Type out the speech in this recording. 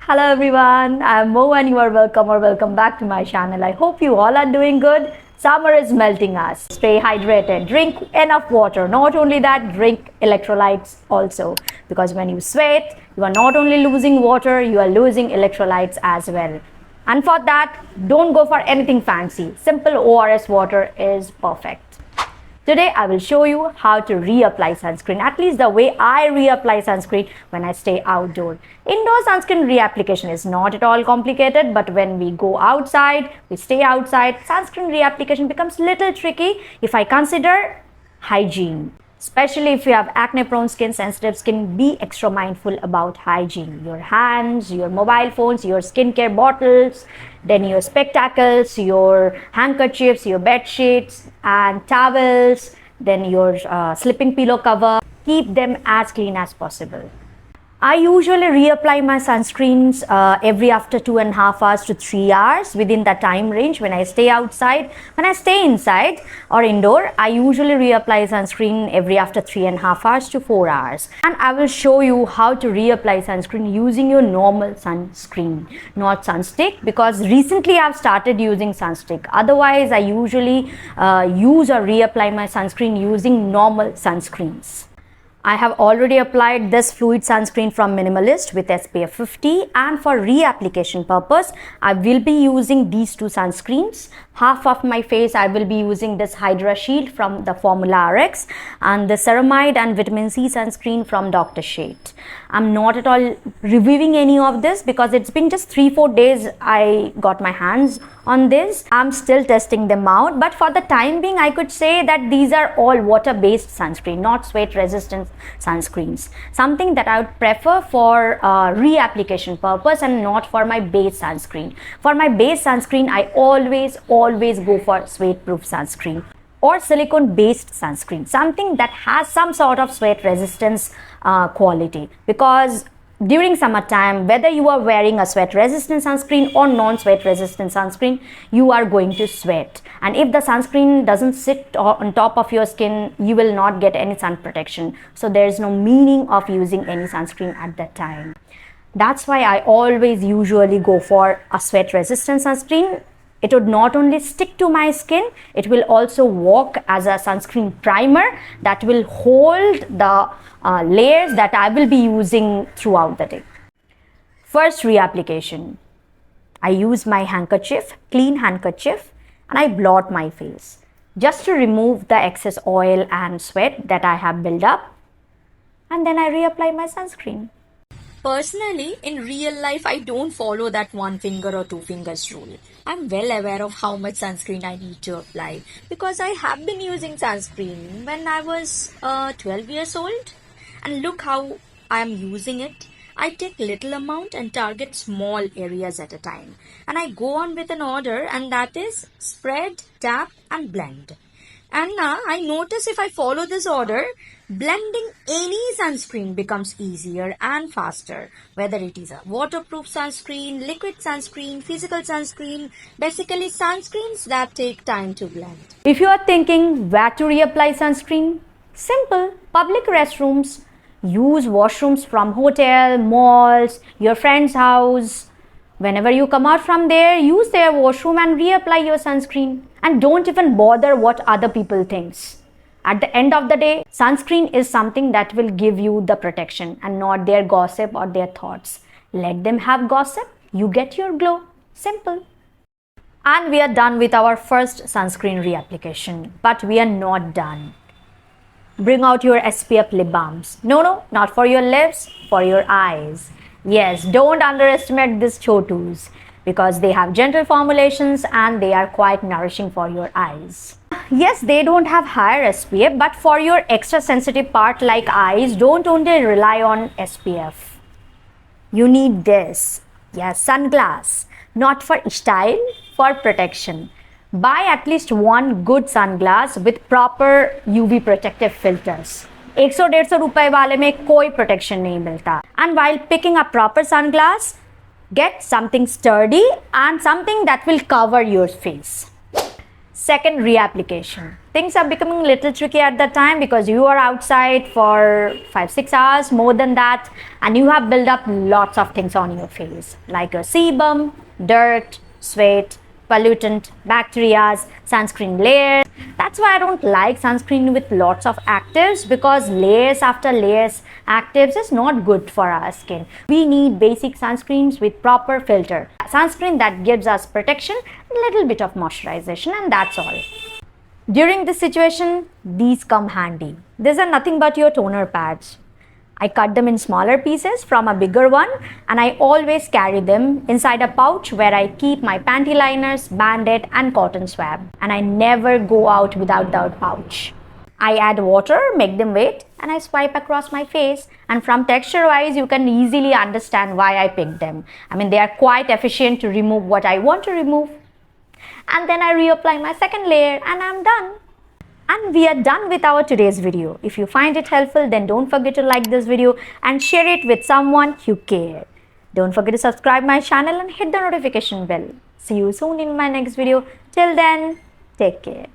Hello everyone, I'm Mo and you are welcome back to my channel. I hope you all are doing good. Summer is melting us. Stay hydrated, drink enough water. Not only that, drink electrolytes also. Because when you sweat, you are not only losing water, you are losing electrolytes as well. And for that, don't go for anything fancy. Simple ORS water is perfect. Today I will show you how to reapply sunscreen, at least the way I reapply sunscreen when I stay outdoor. Indoor sunscreen reapplication is not at all complicated, but when we go outside, we stay outside, sunscreen reapplication becomes little tricky if I consider hygiene. Especially if you have acne-prone skin, sensitive skin, be extra mindful about hygiene. Your hands, your mobile phones, your skincare bottles, then your spectacles, your handkerchiefs, your bed sheets and towels, then your sleeping pillow cover. Keep them as clean as possible. I usually reapply my sunscreens every after 2.5 hours to 3 hours within the time range when I stay outside. When I stay inside or indoor, I usually reapply sunscreen every after 3.5 hours to 4 hours. And I will show you how to reapply sunscreen using your normal sunscreen, not Sunstick, because recently I've started using Sunstick. Otherwise, I usually use or reapply my sunscreen using normal sunscreens. I have already applied this fluid sunscreen from Minimalist with SPF 50, and for reapplication purpose, I will be using these two sunscreens. Half of my face I will be using this Hydra Shield from the Formula RX and the Ceramide and Vitamin C sunscreen from Dr. Shade. I'm not at all reviewing any of this because it's been just 3-4 days I got my hands on this. I'm still testing them out, but for the time being I could say that these are all water-based sunscreen, not sweat-resistant sunscreens. Something that I would prefer for reapplication purpose and not for my base sunscreen. For my base sunscreen, I always go for sweat-proof sunscreen or silicone-based sunscreen, something that has some sort of sweat resistance quality, because during summertime, whether you are wearing a sweat resistant sunscreen or non-sweat resistant sunscreen, you are going to sweat, and if the sunscreen doesn't sit on top of your skin, you will not get any sun protection. So there is no meaning of using any sunscreen at that time. That's why I always usually go for a sweat resistant sunscreen. It would not only stick to my skin, it will also work as a sunscreen primer that will hold the layers that I will be using throughout the day. First, reapplication. I use my handkerchief, clean handkerchief, and I blot my face just to remove the excess oil and sweat that I have built up, and then I reapply my sunscreen. Personally, in real life, I don't follow that 1 finger or 2 fingers rule. I'm well aware of how much sunscreen I need to apply because I have been using sunscreen when I was 12 years old. And look how I am using it. I take little amount and target small areas at a time. And I go on with an order, and that is spread, tap and blend. And now I notice if I follow this order, blending any sunscreen becomes easier and faster. Whether it is a waterproof sunscreen, liquid sunscreen, physical sunscreen, basically sunscreens that take time to blend. If you are thinking where to reapply sunscreen, simple. Public restrooms. Use washrooms from hotel, malls, your friend's house. Whenever you come out from there, use their washroom and reapply your sunscreen. And don't even bother what other people thinks. At the end of the day, sunscreen is something that will give you the protection and not their gossip or their thoughts. Let them have gossip, you get your glow. Simple. And we are done with our first sunscreen reapplication. But we are not done. Bring out your SPF lip balms. No, not for your lips, for your eyes. Yes, don't underestimate these chotus because they have gentle formulations and they are quite nourishing for your eyes. Yes, they don't have higher SPF, but for your extra sensitive part like eyes, don't only rely on SPF. You need this. Yes, sunglass. Not for style, for protection. Buy at least one good sunglass with proper UV protective filters. 100-150 रुपए वाले में कोई protection नहीं मिलता. And while picking a proper sunglass, get something sturdy and something that will cover your face. Second, reapplication. Things are becoming a little tricky at that time because you are outside for 5-6 hours, more than that, and you have built up lots of things on your face like a sebum, dirt, sweat, pollutant, bacteria, sunscreen layers. That's why I don't like sunscreen with lots of actives, because layers after layers actives is not good for our skin. We need basic sunscreens with proper filter. Sunscreen that gives us protection, a little bit of moisturization, and that's all. During this situation, these come handy. These are nothing but your toner pads. I cut them in smaller pieces from a bigger one, and I always carry them inside a pouch where I keep my panty liners, band-aid and cotton swab. And I never go out without that pouch. I add water, make them wet, and I swipe across my face. And from texture wise, you can easily understand why I picked them. I mean, they are quite efficient to remove what I want to remove. And then I reapply my second layer and I'm done. And we are done with our today's video. If you find it helpful, then don't forget to like this video and share it with someone you care. Don't forget to subscribe my channel and hit the notification bell. See you soon in my next video. Till then, take care.